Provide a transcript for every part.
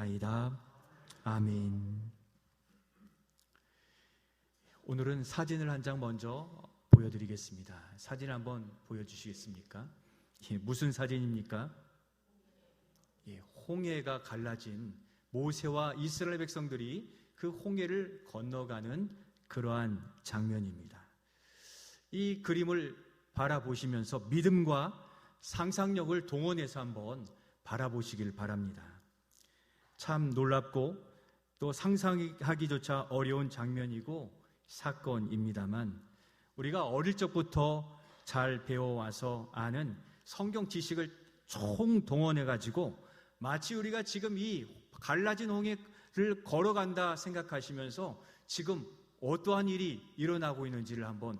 기도하옵나이다. 아멘. 오늘은 사진을 한 장 먼저 보여드리겠습니다. 사진 한번 보여주시겠습니까? 무슨 사진입니까? 홍해가 갈라진 모세와 이스라엘 백성들이 그 홍해를 건너가는 그러한 장면입니다. 이 그림을 바라보시면서 믿음과 상상력을 동원해서 한번 바라보시길 바랍니다. 참 놀랍고 또 상상하기조차 어려운 장면이고 사건입니다만, 우리가 어릴 적부터 잘 배워와서 아는 성경 지식을 총동원해가지고 마치 우리가 지금 이 갈라진 홍해를 걸어간다 생각하시면서 지금 어떠한 일이 일어나고 있는지를 한번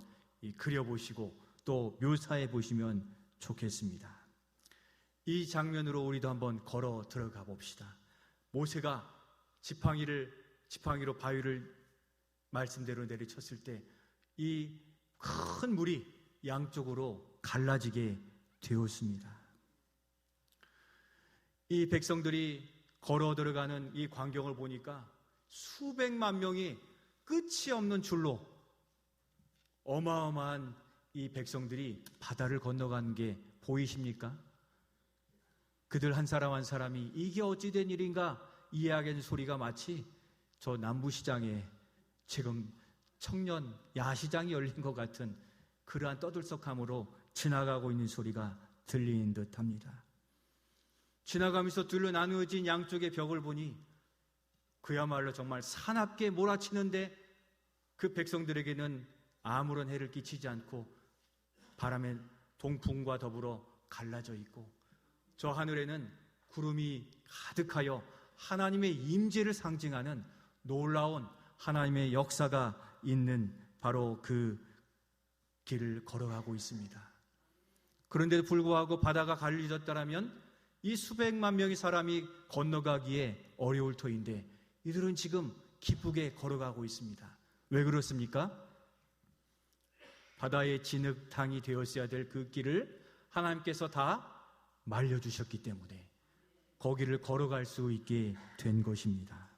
그려보시고 또 묘사해 보시면 좋겠습니다. 이 장면으로 우리도 한번 걸어 들어가 봅시다. 모세가 지팡이로 바위를 말씀대로 내리쳤을 때 이 큰 물이 양쪽으로 갈라지게 되었습니다. 이 백성들이 걸어 들어가는 이 광경을 보니까 수백만 명이 끝이 없는 줄로 어마어마한 이 백성들이 바다를 건너가는 게 보이십니까? 그들 한 사람 한 사람이 이게 어찌 된 일인가 이야기하는 소리가 마치 저 남부시장에 지금 청년 야시장이 열린 것 같은 그러한 떠들썩함으로 지나가고 있는 소리가 들리는 듯합니다. 지나가면서 둘로 나누어진 양쪽의 벽을 보니 그야말로 정말 사납게 몰아치는데 그 백성들에게는 아무런 해를 끼치지 않고 바람의 동풍과 더불어 갈라져 있고, 저 하늘에는 구름이 가득하여 하나님의 임재를 상징하는 놀라운 하나님의 역사가 있는 바로 그 길을 걸어가고 있습니다. 그런데도 불구하고 바다가 갈라졌다면 이 수백만 명의 사람이 건너가기에 어려울 터인데 이들은 지금 기쁘게 걸어가고 있습니다. 왜 그렇습니까? 바다의 진흙탕이 되었어야 될 그 길을 하나님께서 다 말려주셨기 때문에 거기를 걸어갈 수 있게 된 것입니다.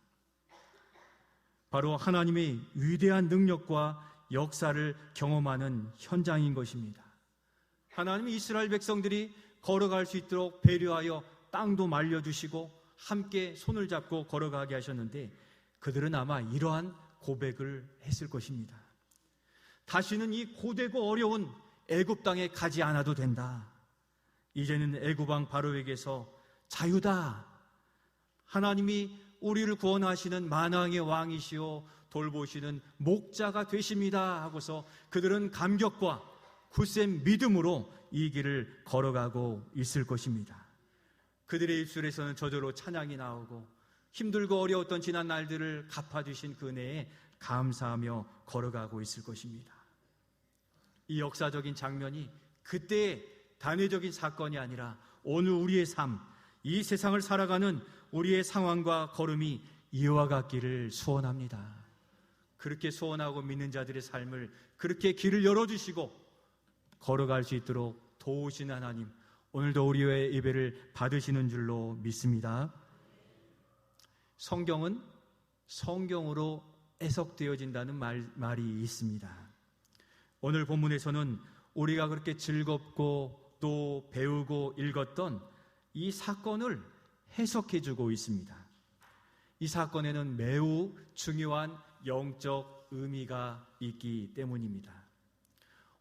바로 하나님의 위대한 능력과 역사를 경험하는 현장인 것입니다. 하나님이 이스라엘 백성들이 걸어갈 수 있도록 배려하여 땅도 말려주시고 함께 손을 잡고 걸어가게 하셨는데 그들은 아마 이러한 고백을 했을 것입니다. 다시는 이 고되고 어려운 애굽 땅에 가지 않아도 된다. 이제는 애굽 왕 바로에게서 자유다. 하나님이 우리를 구원하시는 만왕의 왕이시오 돌보시는 목자가 되십니다 하고서 그들은 감격과 굳센 믿음으로 이 길을 걸어가고 있을 것입니다. 그들의 입술에서는 저절로 찬양이 나오고 힘들고 어려웠던 지난 날들을 갚아주신 그 은혜에 감사하며 걸어가고 있을 것입니다. 이 역사적인 장면이 그때의 단회적인 사건이 아니라 오늘 우리의 삶, 이 세상을 살아가는 우리의 상황과 걸음이 이와 같기를 소원합니다. 그렇게 소원하고 믿는 자들의 삶을 그렇게 길을 열어주시고 걸어갈 수 있도록 도우시는 하나님, 오늘도 우리의 예배를 받으시는 줄로 믿습니다. 성경은 성경으로 해석되어진다는 말이 있습니다. 오늘 본문에서는 우리가 그렇게 즐겁고 또 배우고 읽었던 이 사건을 해석해주고 있습니다. 이 사건에는 매우 중요한 영적 의미가 있기 때문입니다.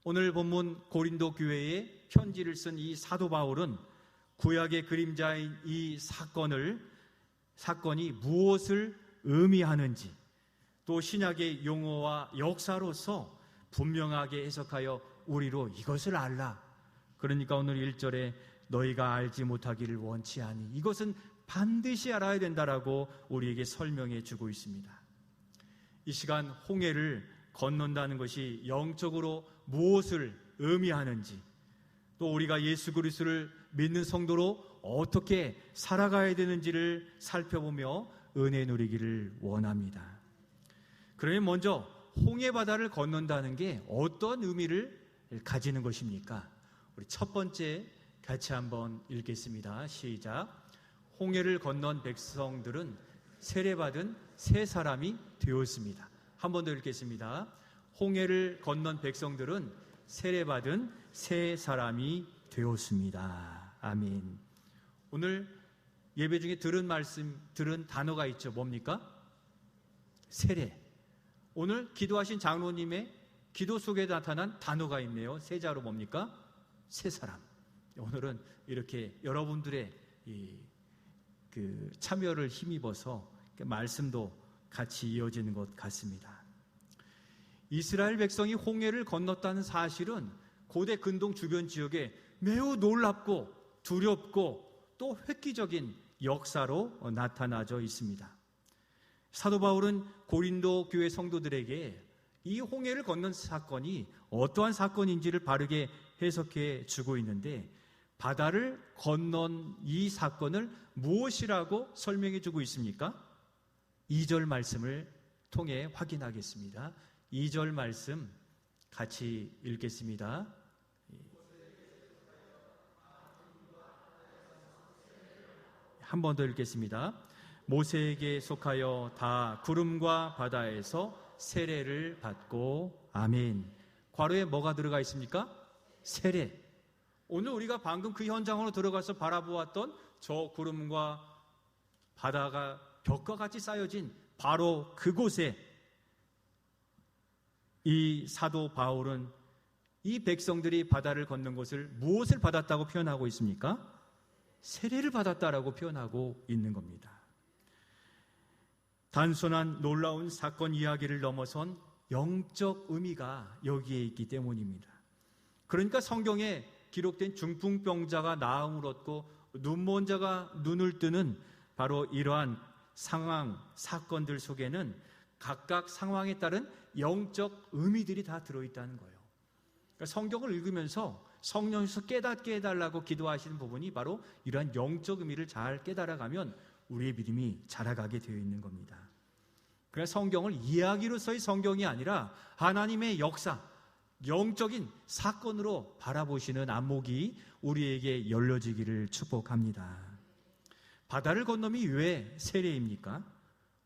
오늘 본문 고린도 교회에 편지를 쓴 이 사도 바울은 구약의 그림자인 이 사건이 무엇을 의미하는지 또 신약의 용어와 역사로서 분명하게 해석하여 우리로 이것을 알라. 그러니까 오늘 1절에 너희가 알지 못하기를 원치 아니 이것은 반드시 알아야 된다라고 우리에게 설명해 주고 있습니다. 이 시간 홍해를 건넌다는 것이 영적으로 무엇을 의미하는지 또 우리가 예수 그리스도를 믿는 성도로 어떻게 살아가야 되는지를 살펴보며 은혜 누리기를 원합니다. 그러면 먼저 홍해 바다를 건넌다는 게 어떤 의미를 가지는 것입니까? 우리 첫 번째 같이 한번 읽겠습니다. 시작. 홍해를 건넌 백성들은 세례받은 새 사람이 되었습니다. 한 번 더 읽겠습니다. 홍해를 건넌 백성들은 세례받은 새 사람이 되었습니다. 아멘. 오늘 예배 중에 들은 단어가 있죠. 뭡니까? 세례. 오늘 기도하신 장로님의 기도 속에 나타난 단어가 있네요. 세자로 뭡니까? 새 사람. 오늘은 이렇게 여러분들의 참여를 힘입어서 말씀도 같이 이어지는 것 같습니다. 이스라엘 백성이 홍해를 건넜다는 사실은 고대 근동 주변 지역에 매우 놀랍고 두렵고 또 획기적인 역사로 나타나져 있습니다. 사도 바울은 고린도 교회 성도들에게 이 홍해를 건넌 사건이 어떠한 사건인지를 바르게 해석해 주고 있는데, 바다를 건넌 이 사건을 무엇이라고 설명해 주고 있습니까? 2절 말씀을 통해 확인하겠습니다. 2절 말씀 같이 읽겠습니다. 한 번 더 읽겠습니다. 모세에게 속하여 다 구름과 바다에서 세례를 받고. 아멘. 괄호에 뭐가 들어가 있습니까? 세례. 오늘 우리가 방금 그 현장으로 들어가서 바라보았던 저 구름과 바다가 벽과 같이 쌓여진 바로 그곳에 이 사도 바울은 이 백성들이 바다를 건넌 것을 무엇을 받았다고 표현하고 있습니까? 세례를 받았다라고 표현하고 있는 겁니다. 단순한 놀라운 사건 이야기를 넘어선 영적 의미가 여기에 있기 때문입니다. 그러니까 성경에 기록된 중풍병자가 나음을 얻고 눈먼 자가 눈을 뜨는 바로 이러한 상황, 사건들 속에는 각각 상황에 따른 영적 의미들이 다 들어있다는 거예요. 그러니까 성경을 읽으면서 성령께서 깨닫게 해달라고 기도하시는 부분이 바로 이러한 영적 의미를 잘 깨달아가면 우리의 믿음이 자라가게 되어 있는 겁니다. 그래서 성경을 이야기로서의 성경이 아니라 하나님의 역사, 영적인 사건으로 바라보시는 안목이 우리에게 열려지기를 축복합니다. 바다를 건너미 왜 세례입니까?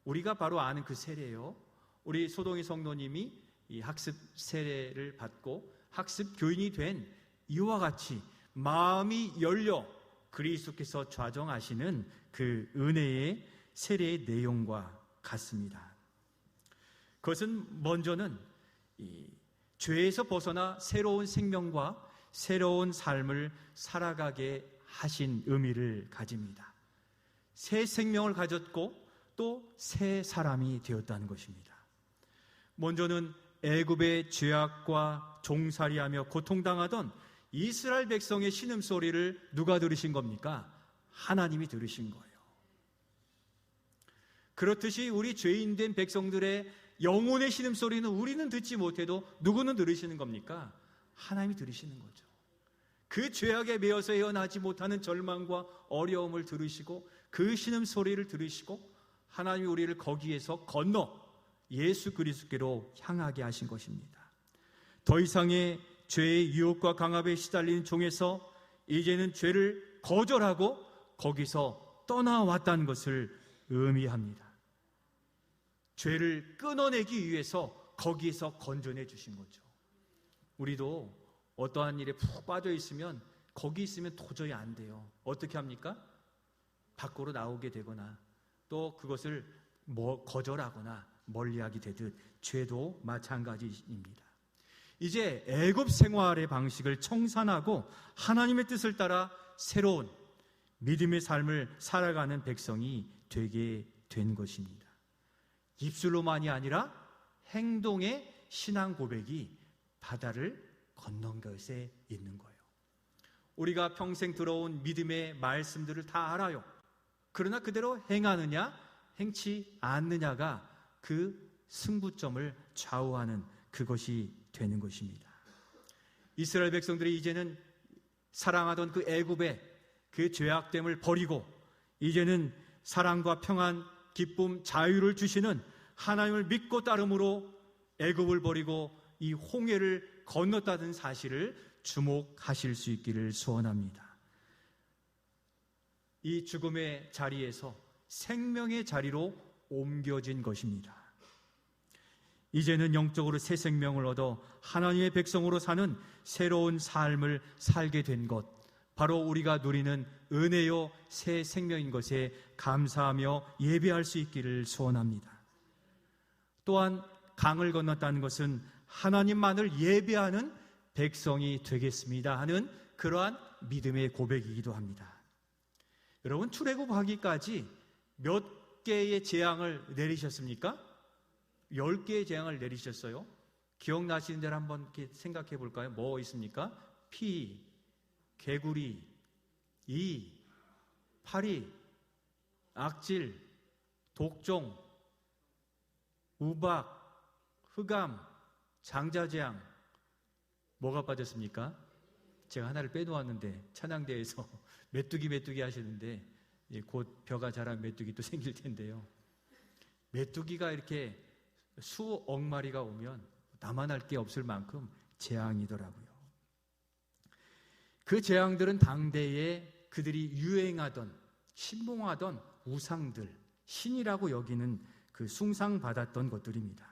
우리가 바로 아는 그 세례예요. 우리 소동희 성도님이 이 학습 세례를 받고 학습 교인이 된 이와 같이 마음이 열려 그리스도께서 좌정하시는 그 은혜의 세례의 내용과 같습니다. 그것은 먼저는 이 죄에서 벗어나 새로운 생명과 새로운 삶을 살아가게 하신 의미를 가집니다. 새 생명을 가졌고 또 새 사람이 되었다는 것입니다. 먼저는 애굽의 죄악과 종살이하며 고통당하던 이스라엘 백성의 신음소리를 누가 들으신 겁니까? 하나님이 들으신 거예요. 그렇듯이 우리 죄인된 백성들의 영혼의 신음소리는 우리는 듣지 못해도 누구는 들으시는 겁니까? 하나님이 들으시는 거죠. 그 죄악에 매여서 헤어나지 못하는 절망과 어려움을 들으시고 그 신음소리를 들으시고 하나님이 우리를 거기에서 건너 예수 그리스도께로 향하게 하신 것입니다. 더 이상의 죄의 유혹과 강압에 시달린 종에서 이제는 죄를 거절하고 거기서 떠나왔다는 것을 의미합니다. 죄를 끊어내기 위해서 거기에서 건져내 주신 거죠. 우리도 어떠한 일에 푹 빠져 있으면 거기 있으면 도저히 안 돼요. 어떻게 합니까? 밖으로 나오게 되거나 또 그것을 거절하거나 멀리하게 되듯 죄도 마찬가지입니다. 이제 애굽 생활의 방식을 청산하고 하나님의 뜻을 따라 새로운 믿음의 삶을 살아가는 백성이 되게 된 것입니다. 입술로만이 아니라 행동의 신앙 고백이 바다를 건넌 것에 있는 거예요. 우리가 평생 들어온 믿음의 말씀들을 다 알아요. 그러나 그대로 행하느냐 행치 않느냐가 그 승부점을 좌우하는 그것이 되는 것입니다. 이스라엘 백성들이 이제는 사랑하던 그 애굽의 그 죄악됨을 버리고 이제는 사랑과 평안, 기쁨, 자유를 주시는 하나님을 믿고 따름으로 애굽을 버리고 이 홍해를 건넜다는 사실을 주목하실 수 있기를 소원합니다. 이 죽음의 자리에서 생명의 자리로 옮겨진 것입니다. 이제는 영적으로 새 생명을 얻어 하나님의 백성으로 사는 새로운 삶을 살게 된 것, 바로 우리가 누리는 은혜요 새 생명인 것에 감사하며 예배할 수 있기를 소원합니다. 또한 강을 건넜다는 것은 하나님만을 예배하는 백성이 되겠습니다 하는 그러한 믿음의 고백이기도 합니다. 여러분, 출애굽하기까지 몇 개의 재앙을 내리셨습니까? 10개의 재앙을 내리셨어요. 기억나시는 대로 한번 이렇게 생각해 볼까요? 뭐 있습니까? 피, 개구리, 이, 파리, 악질, 독종, 우박, 흑암, 장자재앙. 뭐가 빠졌습니까? 제가 하나를 빼놓았는데 찬양대에서 메뚜기 하시는데 곧 벼가 자란 메뚜기 또 생길 텐데요. 메뚜기가 이렇게 수억 마리가 오면 남아날 게 없을 만큼 재앙이더라고요. 그 재앙들은 당대에 그들이 유행하던 신봉하던 우상들, 신이라고 여기는 그 숭상받았던 것들입니다.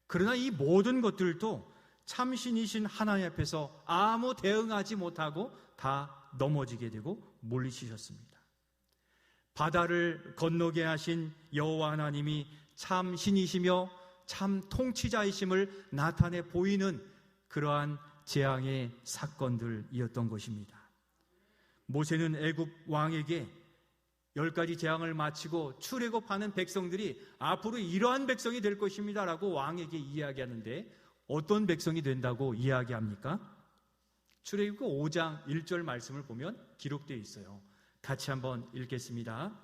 그러나 이 모든 것들도 참신이신 하나님 앞에서 아무 대응하지 못하고 다 넘어지게 되고 물리치셨습니다. 바다를 건너게 하신 여호와 하나님이 참 신이시며 참 통치자이심을 나타내 보이는 그러한 재앙의 사건들이었던 것입니다. 모세는 애굽 왕에게 10가지 재앙을 마치고 출애굽하는 백성들이 앞으로 이러한 백성이 될 것입니다 라고 왕에게 이야기하는데 어떤 백성이 된다고 이야기합니까? 출애굽기 5장 1절 말씀을 보면 기록되어 있어요. 같이 한번 읽겠습니다.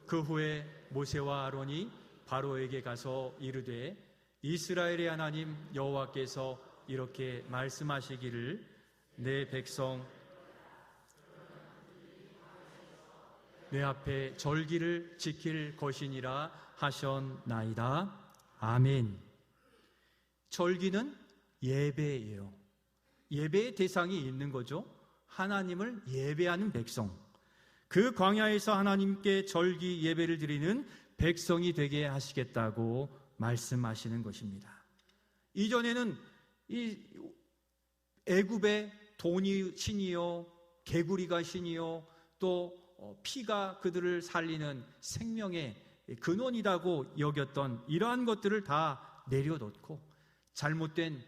그 후에 모세와 아론이 바로에게 가서 이르되 이스라엘의 하나님 여호와께서 이렇게 말씀하시기를 내 백성 내 앞에 절기를 지킬 것이니라 하셨나이다. 아멘. 절기는 예배예요. 예배의 대상이 있는 거죠. 하나님을 예배하는 백성. 그 광야에서 하나님께 절기 예배를 드리는 백성이 되게 하시겠다고 말씀하시는 것입니다. 이전에는 이 애굽의 돈이 신이요, 개구리가 신이요, 또 피가 그들을 살리는 생명의 근원이라고 여겼던 이러한 것들을 다 내려놓고 잘못된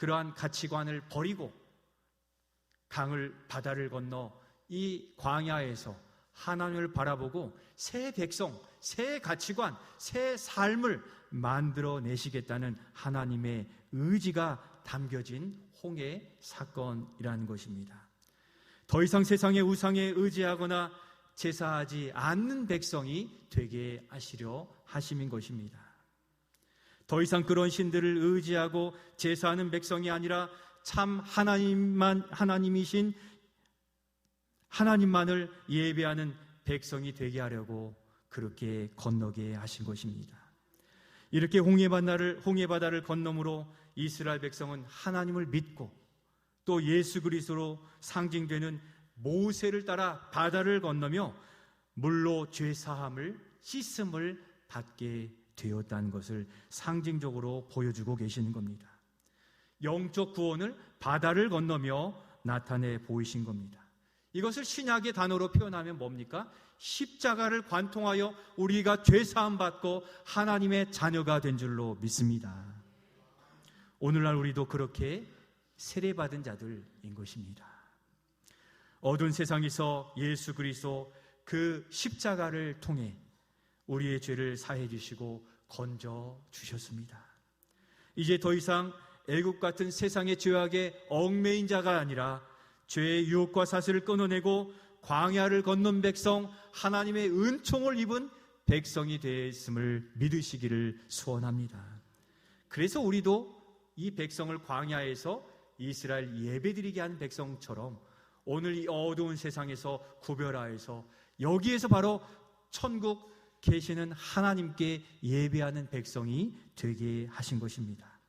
그러한 가치관을 버리고 바다를 건너 이 광야에서 하나님을 바라보고 새 백성, 새 가치관, 새 삶을 만들어내시겠다는 하나님의 의지가 담겨진 홍해 사건이라는 것입니다. 더 이상 세상의 우상에 의지하거나 제사하지 않는 백성이 되게 하시려 하심인 것입니다. 더 이상 그런 신들을 의지하고 제사하는 백성이 아니라 참 하나님이신 하나님만을 예배하는 백성이 되게 하려고 그렇게 건너게 하신 것입니다. 이렇게 홍해바다를 건너므로 이스라엘 백성은 하나님을 믿고 또 예수 그리스도로 상징되는 모세를 따라 바다를 건너며 물로 죄사함을 씻음을 받게 되었다는 것을 상징적으로 보여주고 계시는 겁니다. 영적 구원을 바다를 건너며 나타내 보이신 겁니다. 이것을 신약의 단어로 표현하면 뭡니까? 십자가를 관통하여 우리가 죄사함 받고 하나님의 자녀가 된 줄로 믿습니다. 오늘날 우리도 그렇게 세례받은 자들인 것입니다. 어두운 세상에서 예수 그리스도 그 십자가를 통해 우리의 죄를 사해 주시고 건져 주셨습니다. 이제 더 이상 애국 같은 세상의 죄악에 얽매인 자가 아니라 죄의 유혹과 사슬을 끊어내고 광야를 건넌 백성, 하나님의 은총을 입은 백성이 되었음을 믿으시기를 소원합니다. 그래서 우리도 이 백성을 광야에서 이스라엘 예배드리게 한 백성처럼 오늘 이 어두운 세상에서 구별하여서 여기에서 바로 천국 계시는 하나님께 예배하는 백성이 되게 하신 것입니다.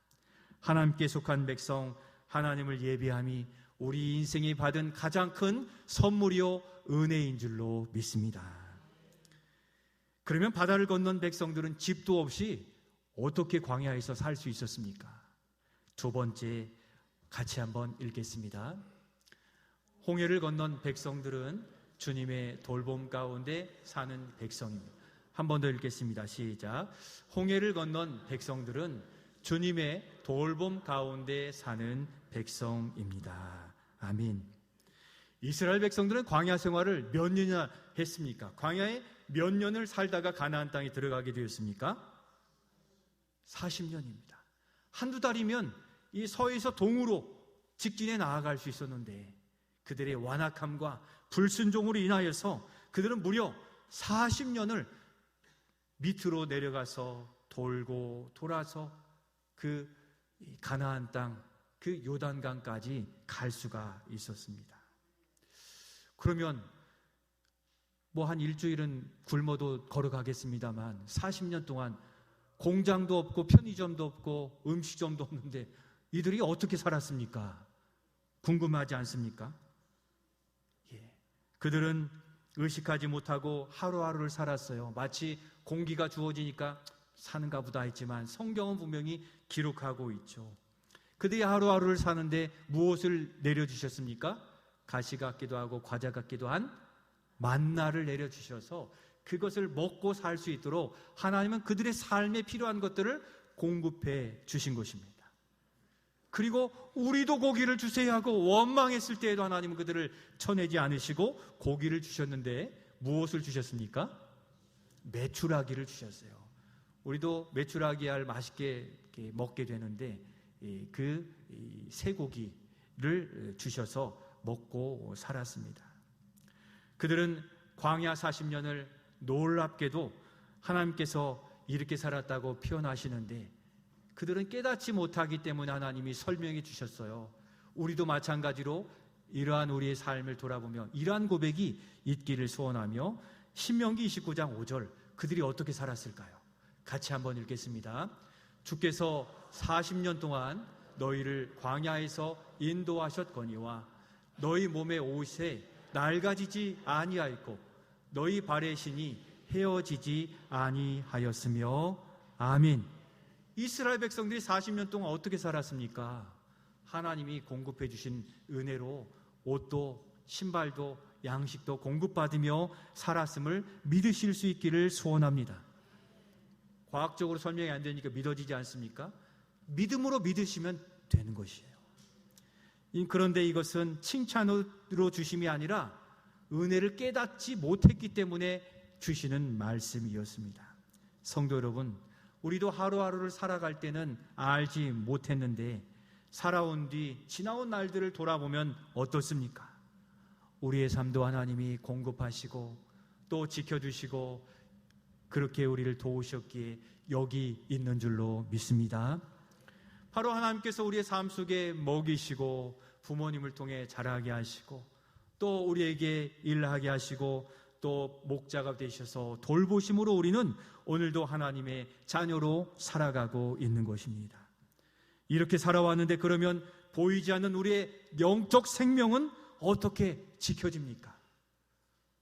하나님께 속한 백성, 하나님을 예배함이 우리 인생이 받은 가장 큰 선물이요 은혜인 줄로 믿습니다. 그러면 바다를 건넌 백성들은 집도 없이 어떻게 광야에서 살 수 있었습니까? 두 번째, 같이 한번 읽겠습니다. 홍해를 건넌 백성들은 주님의 돌봄 가운데 사는 백성입니다. 한 번 더 읽겠습니다. 시작. 홍해를 건넌 백성들은 주님의 돌봄 가운데 사는 백성입니다. 아멘. 이스라엘 백성들은 광야 생활을 몇 년이나 했습니까? 광야에 몇 년을 살다가 가나안 땅에 들어가게 되었습니까? 40년입니다. 한두 달이면 이 서에서 동으로 직진해 나아갈 수 있었는데 그들의 완악함과 불순종으로 인하여서 그들은 무려 40년을 밑으로 내려가서 돌고 돌아서 그 가나안 땅, 그 요단강까지 갈 수가 있었습니다. 그러면 뭐 한 일주일은 굶어도 걸어가겠습니다만 40년 동안 공장도 없고 편의점도 없고 음식점도 없는데 이들이 어떻게 살았습니까? 궁금하지 않습니까? 그들은 의식하지 못하고 하루하루를 살았어요. 마치 공기가 주어지니까 사는가 보다 했지만 성경은 분명히 기록하고 있죠. 그들이 하루하루를 사는데 무엇을 내려주셨습니까? 가시 같기도 하고 과자 같기도 한 만나를 내려주셔서 그것을 먹고 살 수 있도록 하나님은 그들의 삶에 필요한 것들을 공급해 주신 것입니다. 그리고 우리도 고기를 주세요 하고 원망했을 때에도 하나님은 그들을 쳐내지 않으시고 고기를 주셨는데 무엇을 주셨습니까? 메추라기를 주셨어요. 우리도 메추라기 알 맛있게 먹게 되는데 그 쇠고기를 주셔서 먹고 살았습니다. 그들은 광야 40년을 놀랍게도 하나님께서 이렇게 살았다고 표현하시는데 그들은 깨닫지 못하기 때문에 하나님이 설명해 주셨어요. 우리도 마찬가지로 이러한 우리의 삶을 돌아보며 이러한 고백이 있기를 소원하며 신명기 29장 5절 그들이 어떻게 살았을까요? 같이 한번 읽겠습니다. 주께서 40년 동안 너희를 광야에서 인도하셨거니와 너희 몸의 옷에 낡아지지 아니하였고 너희 발의 신이 헤어지지 아니하였으며 아멘. 이스라엘 백성들이 40년 동안 어떻게 살았습니까? 하나님이 공급해 주신 은혜로 옷도 신발도 양식도 공급받으며 살았음을 믿으실 수 있기를 소원합니다. 과학적으로 설명이 안 되니까 믿어지지 않습니까? 믿음으로 믿으시면 되는 것이에요. 그런데 이것은 칭찬으로 주심이 아니라 은혜를 깨닫지 못했기 때문에 주시는 말씀이었습니다. 성도 여러분, 우리도 하루하루를 살아갈 때는 알지 못했는데 살아온 뒤 지나온 날들을 돌아보면 어떻습니까? 우리의 삶도 하나님이 공급하시고 또 지켜주시고 그렇게 우리를 도우셨기에 여기 있는 줄로 믿습니다. 바로 하나님께서 우리의 삶 속에 먹이시고 부모님을 통해 자라게 하시고 또 우리에게 일하게 하시고 또 목자가 되셔서 돌보심으로 우리는 오늘도 하나님의 자녀로 살아가고 있는 것입니다. 이렇게 살아왔는데 그러면 보이지 않는 우리의 영적 생명은 어떻게 지켜집니까?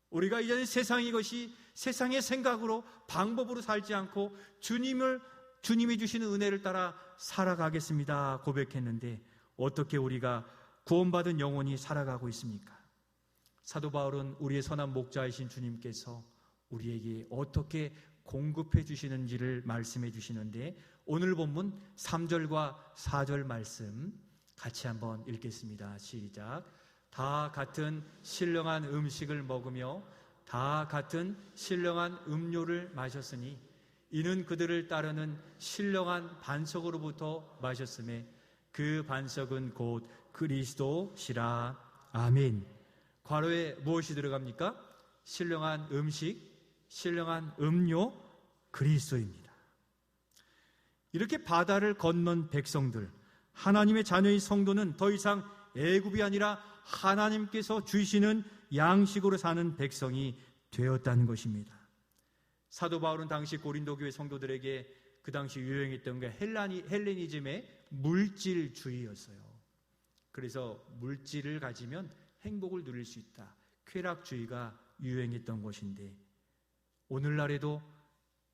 우리가 이제는 세상의 생각으로 방법으로 살지 않고 주님이 주시는 은혜를 따라 살아가겠습니다 고백했는데 어떻게 우리가 구원받은 영혼이 살아가고 있습니까? 사도 바울은 우리의 선한 목자이신 주님께서 우리에게 어떻게 공급해 주시는지를 말씀해 주시는데 오늘 본문 3절과 4절 말씀 같이 한번 읽겠습니다. 시작. 다 같은 신령한 음식을 먹으며 다 같은 신령한 음료를 마셨으니 이는 그들을 따르는 신령한 반석으로부터 마셨음에 그 반석은 곧 그리스도시라. 아멘. 괄호에 무엇이 들어갑니까? 신령한 음식, 신령한 음료, 그리스도입니다. 이렇게 바다를 건넌 백성들, 하나님의 자녀의 성도는 더 이상 애굽이 아니라 하나님께서 주시는 양식으로 사는 백성이 되었다는 것입니다. 사도 바울은 당시 고린도 교회 성도들에게 그 당시 유행했던 게 헬레니즘의 물질주의였어요. 그래서 물질을 가지면 행복을 누릴 수 있다. 쾌락주의가 유행했던 것인데 오늘날에도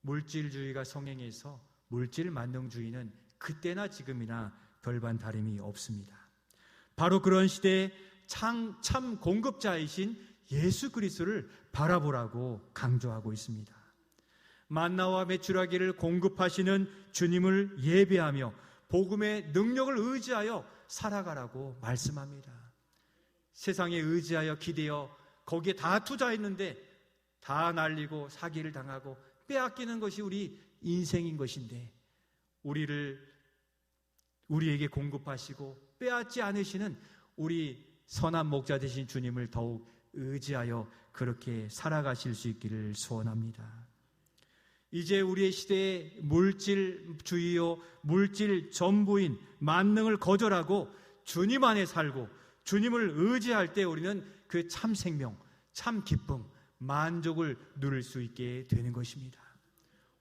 물질주의가 성행해서 물질 만능주의는 그때나 지금이나 별반 다름이 없습니다. 바로 그런 시대에 참 공급자이신 예수 그리스도를 바라보라고 강조하고 있습니다. 만나와 메추라기를 공급하시는 주님을 예배하며 복음의 능력을 의지하여 살아가라고 말씀합니다. 세상에 의지하여 기대어 거기에 다 투자했는데 다 날리고 사기를 당하고 빼앗기는 것이 우리 인생인 것인데 우리에게 공급하시고 빼앗지 않으시는 우리 선한 목자 되신 주님을 더욱 의지하여 그렇게 살아가실 수 있기를 소원합니다. 이제 우리의 시대에 물질주의요 물질 전부인 만능을 거절하고 주님 안에 살고 주님을 의지할 때 우리는 그 참 생명, 참 기쁨, 만족을 누릴 수 있게 되는 것입니다.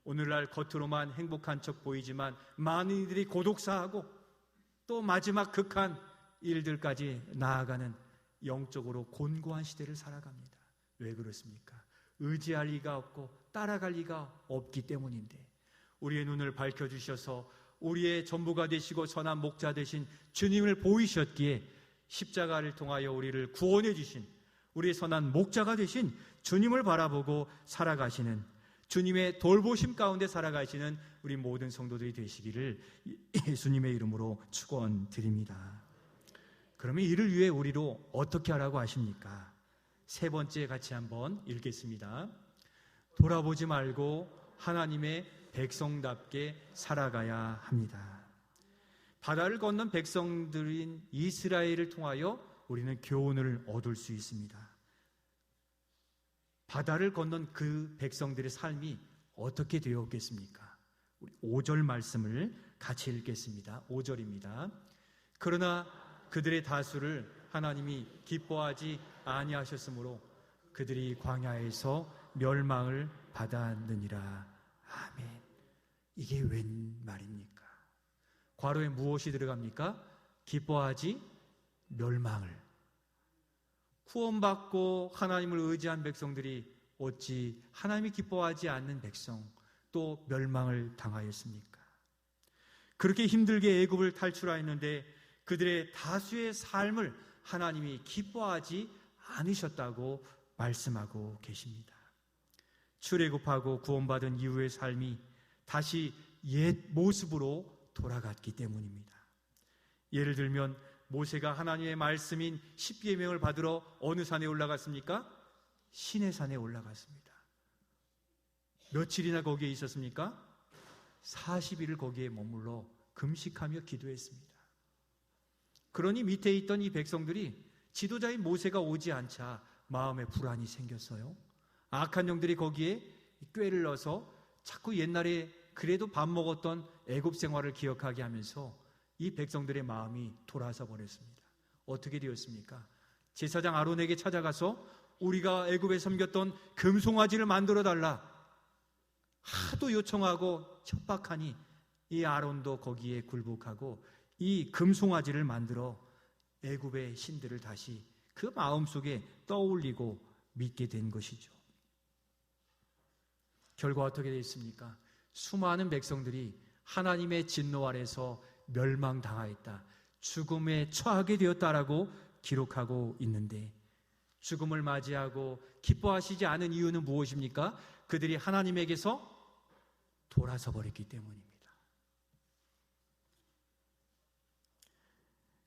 오늘날 겉으로만 행복한 척 보이지만 많은 이들이 고독사하고 또 마지막 극한 일들까지 나아가는 영적으로 곤고한 시대를 살아갑니다. 왜 그렇습니까? 의지할 리가 없고 따라갈 리가 없기 때문인데 우리의 눈을 밝혀주셔서 우리의 전부가 되시고 선한 목자 되신 주님을 보이셨기에 십자가를 통하여 우리를 구원해 주신 우리의 선한 목자가 되신 주님을 바라보고 살아가시는 주님의 돌보심 가운데 살아가시는 우리 모든 성도들이 되시기를 예수님의 이름으로 축원드립니다. 그러면 이를 위해 우리로 어떻게 하라고 하십니까? 세 번째 같이 한번 읽겠습니다. 돌아보지 말고 하나님의 백성답게 살아가야 합니다. 바다를 건넌 백성들인 이스라엘을 통하여 우리는 교훈을 얻을 수 있습니다. 바다를 건넌 그 백성들의 삶이 어떻게 되었겠습니까? 우리 5절 말씀을 같이 읽겠습니다. 5절입니다. 그러나 그들의 다수를 하나님이 기뻐하지 아니하셨으므로 그들이 광야에서 멸망을 받았느니라. 아멘. 이게 웬 말입니까? 괄호에 무엇이 들어갑니까? 기뻐하지 멸망을. 구원받고 하나님을 의지한 백성들이 어찌 하나님이 기뻐하지 않는 백성 또 멸망을 당하였습니까? 그렇게 힘들게 애굽을 탈출하였는데 그들의 다수의 삶을 하나님이 기뻐하지 않으셨다고 말씀하고 계십니다. 출애굽하고 구원받은 이후의 삶이 다시 옛 모습으로 돌아갔기 때문입니다. 예를 들면 모세가 하나님의 말씀인 십계명을 받으러 어느 산에 올라갔습니까? 시내산에 올라갔습니다. 며칠이나 거기에 있었습니까? 40일을 거기에 머물러 금식하며 기도했습니다. 그러니 밑에 있던 이 백성들이 지도자인 모세가 오지 않자 마음에 불안이 생겼어요. 악한 영들이 거기에 꾀를 넣어서 자꾸 옛날에 그래도 밥 먹었던 애굽 생활을 기억하게 하면서 이 백성들의 마음이 돌아서 버렸습니다. 어떻게 되었습니까? 제사장 아론에게 찾아가서 우리가 애굽에 섬겼던 금송아지를 만들어 달라 하도 요청하고 협박하니 이 아론도 거기에 굴복하고 이 금송아지를 만들어 애굽의 신들을 다시 그 마음속에 떠올리고 믿게 된 것이죠. 결과 어떻게 되었습니까? 수많은 백성들이 하나님의 진노 아래서 멸망당하였다, 죽음에 처하게 되었다라고 기록하고 있는데 죽음을 맞이하고 기뻐하시지 않은 이유는 무엇입니까? 그들이 하나님에게서 돌아서 버렸기 때문입니다.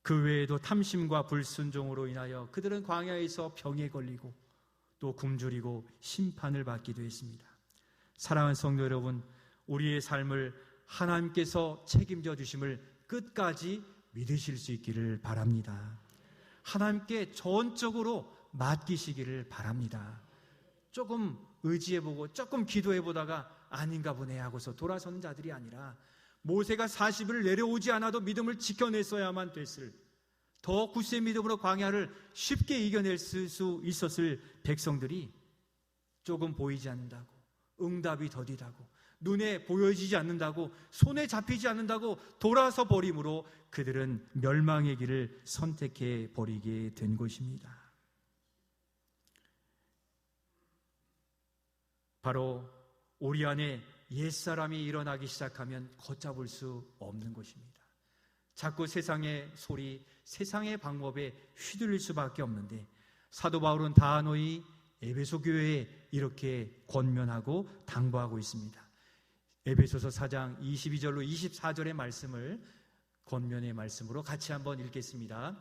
그 외에도 탐심과 불순종으로 인하여 그들은 광야에서 병에 걸리고 또 굶주리고 심판을 받기도 했습니다. 사랑하는 성도 여러분, 우리의 삶을 하나님께서 책임져 주심을 끝까지 믿으실 수 있기를 바랍니다. 하나님께 전적으로 맡기시기를 바랍니다. 조금 의지해보고 조금 기도해보다가 아닌가 보네 하고서 돌아서는 자들이 아니라 모세가 40일을 내려오지 않아도 믿음을 지켜냈어야만 됐을, 더 굳세 믿음으로 광야를 쉽게 이겨낼 수 있었을 백성들이 조금 보이지 않는다고, 응답이 더디다고, 눈에 보여지지 않는다고, 손에 잡히지 않는다고 돌아서 버림으로 그들은 멸망의 길을 선택해 버리게 된 것입니다. 바로 우리 안에 옛사람이 일어나기 시작하면 걷잡을 수 없는 것입니다. 자꾸 세상의 소리, 세상의 방법에 휘둘릴 수밖에 없는데, 사도 바울은 단호히 에베소 교회에 이렇게 권면하고 당부하고 있습니다. 에베소서 4장 22절로 24절의 말씀을 권면의 말씀으로 같이 한번 읽겠습니다.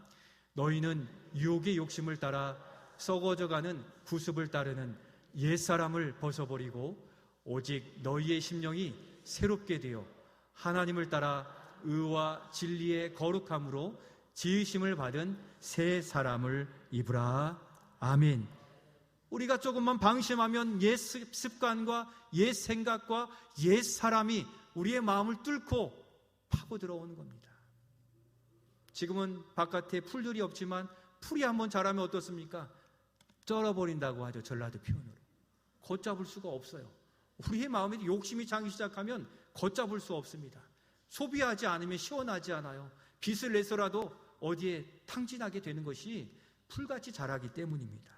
너희는 유혹의 욕심을 따라 썩어져가는 구습을 따르는 옛사람을 벗어버리고 오직 너희의 심령이 새롭게 되어 하나님을 따라 의와 진리의 거룩함으로 지으심을 받은 새 사람을 입으라. 아멘. 우리가 조금만 방심하면 옛 습관과 옛 생각과 옛 사람이 우리의 마음을 뚫고 파고 들어오는 겁니다. 지금은 바깥에 풀들이 없지만 풀이 한번 자라면 어떻습니까? 쩔어버린다고 하죠. 전라도 표현으로. 걷잡을 수가 없어요. 우리의 마음에 욕심이 장기 시작하면 걷잡을 수 없습니다. 소비하지 않으면 시원하지 않아요. 빚을 내서라도 어디에 탕진하게 되는 것이 풀같이 자라기 때문입니다.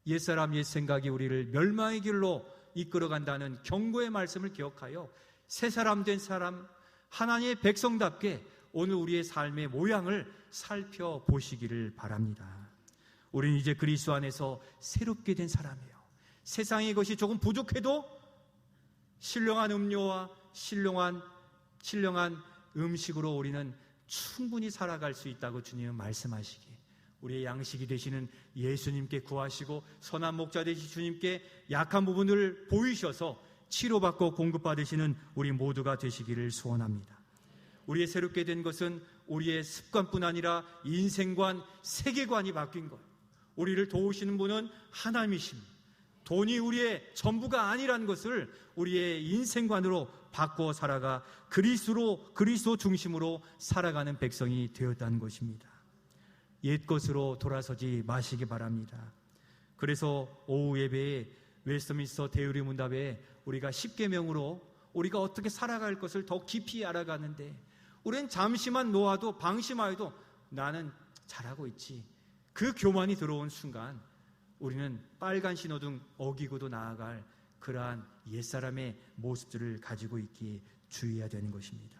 옛사람 옛생각이 우리를 멸망의 길로 이끌어간다는 경고의 말씀을 기억하여 새사람 된 사람, 하나님의 백성답게 오늘 우리의 삶의 모양을 살펴보시기를 바랍니다. 우리는 이제 그리스도 안에서 새롭게 된 사람이에요. 세상의 것이 조금 부족해도 신령한 음료와 신령한 음식으로 우리는 충분히 살아갈 수 있다고 주님은 말씀하시기에 우리의 양식이 되시는 예수님께 구하시고 선한 목자 되신 주님께 약한 부분을 보이셔서 치료받고 공급받으시는 우리 모두가 되시기를 소원합니다. 우리의 새롭게 된 것은 우리의 습관뿐 아니라 인생관, 세계관이 바뀐 것. 우리를 도우시는 분은 하나님이십니다. 돈이 우리의 전부가 아니라는 것을 우리의 인생관으로 바꿔 살아가 그리스도 중심으로 살아가는 백성이 되었다는 것입니다. 옛 것으로 돌아서지 마시기 바랍니다. 그래서 오후 예배에 웨스트민스터 대의리 문답에 우리가 10계명으로 우리가 어떻게 살아갈 것을 더 깊이 알아가는데, 우리는 잠시만 놓아도 방심하여도 나는 잘하고 있지, 그 교만이 들어온 순간 우리는 빨간 신호등 어기고도 나아갈 그러한 옛사람의 모습들을 가지고 있기에 주의해야 되는 것입니다.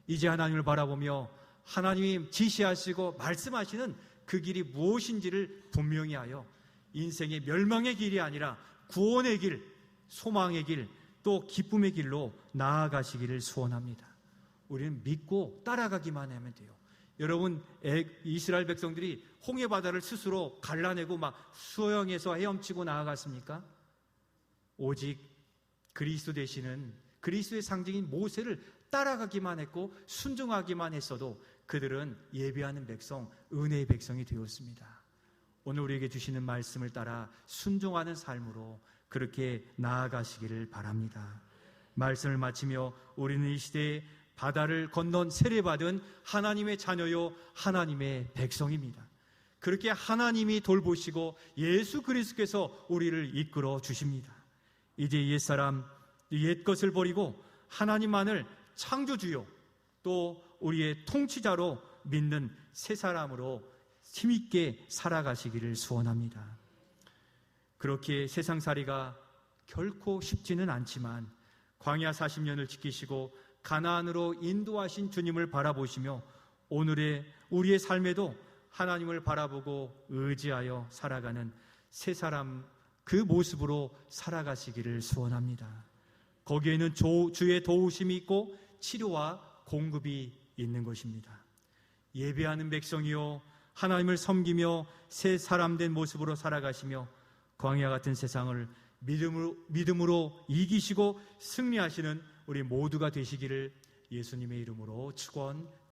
이제 하나님을 바라보며 하나님이 지시하시고 말씀하시는 그 길이 무엇인지를 분명히 하여 인생의 멸망의 길이 아니라 구원의 길, 소망의 길, 또 기쁨의 길로 나아가시기를 소원합니다. 우리는 믿고 따라가기만 하면 돼요. 여러분, 이스라엘 백성들이 홍해바다를 스스로 갈라내고 막 수영해서 헤엄치고 나아갔습니까? 오직 그리스도 되시는 그리스도의 상징인 모세를 따라가기만 했고 순종하기만 했어도 그들은 예배하는 백성, 은혜의 백성이 되었습니다. 오늘 우리에게 주시는 말씀을 따라 순종하는 삶으로 그렇게 나아가시기를 바랍니다. 말씀을 마치며 우리는 이 시대에 바다를 건넌 세례받은 하나님의 자녀요 하나님의 백성입니다. 그렇게 하나님이 돌보시고 예수 그리스도께서 우리를 이끌어 주십니다. 이제 옛사람, 옛것을 버리고 하나님만을 창조주요 또 우리의 통치자로 믿는 새 사람으로 힘있게 살아가시기를 소원합니다. 그렇게 세상살이가 결코 쉽지는 않지만 광야 40년을 지키시고 가나안으로 인도하신 주님을 바라보시며 오늘의 우리의 삶에도 하나님을 바라보고 의지하여 살아가는 새 사람, 그 모습으로 살아가시기를 소원합니다. 거기에는 주의 도우심이 있고 치료와 공급이 있는 것입니다. 예배하는 백성이요 하나님을 섬기며 새 사람 된 모습으로 살아가시며 광야 같은 세상을 믿음으로 이기시고 승리하시는 우리 모두가 되시기를 예수님의 이름으로 축원드립니다.